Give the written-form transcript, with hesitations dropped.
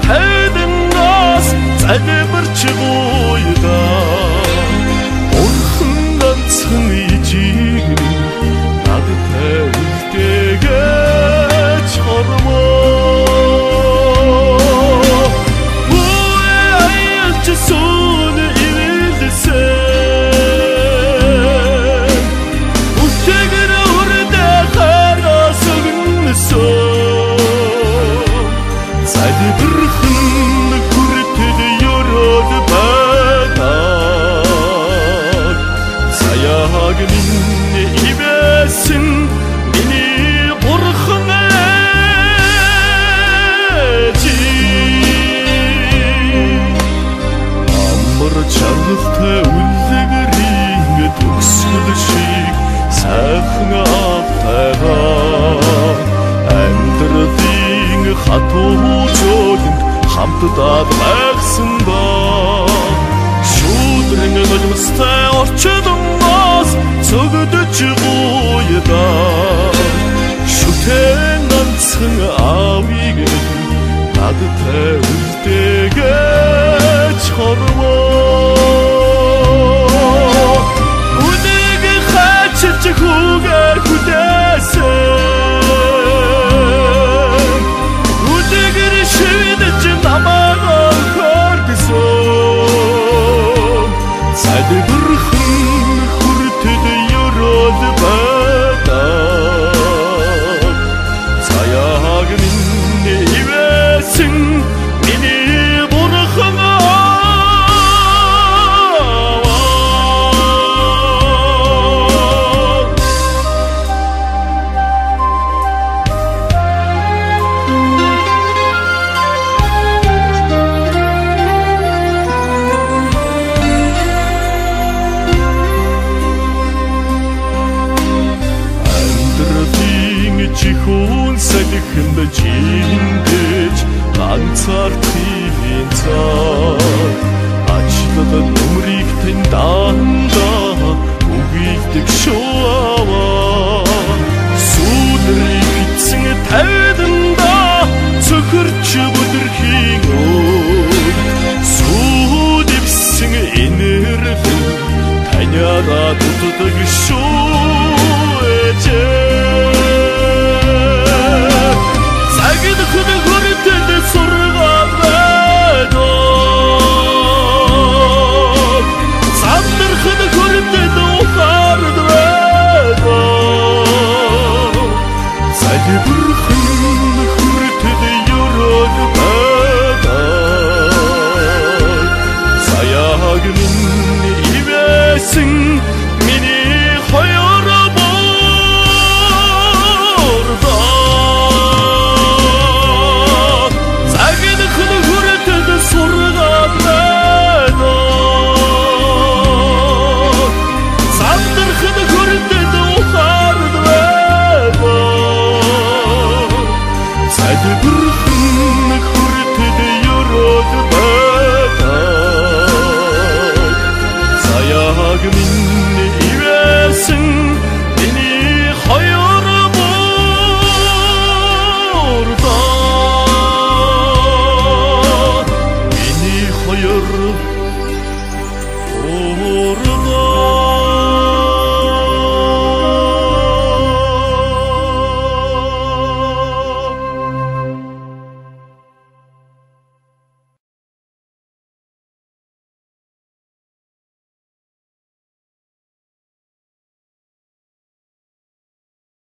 тайдан нас залбирч буйда Бурхан ганцхан ижиг надтай үлдээгэж хормоо Үе аялч сүн ивэлсэн Үтэгэр өрдө хараас өгнөсөн Залбирхан хүртэл ёроод байдаг Саяаг минь ивэсэн миний бурхан Амар чангалтай үлгэрийн төгсгөл шиг сайхан автайгаа амьдралын хатуу жолонд хамтдаа байгсан ба шүүдрэн нулимстай орчдоос цогдож гуйда шүтэн ганцхан аавыг надтай үлдээгэж хормоо Үнийг хачиж хүүгээр хүлээсэн Үдэгэр шивдэж намайг хордсон Залбирхан хүртэл ёроод байдаг Саяаг минь ивэсэн миний бурхан Чихүүн салхинд жиндэж ганцаархын цаа Ачлал нүмрийг тань дандаа үгийдэг шоаваа Сүдрийг хитсэн тайдандаа цөхөрч бүдэрхийн өө Сүдивсэн энерхэн таняраа дутдаг шоэжээ Залбирхан хүртэл ёроод байдаг Саяаг минь ивэсэн миний хоёр бордоо Загидхан хүртэл сургаад байна Замдархан хүртэл ухаард байна Залбир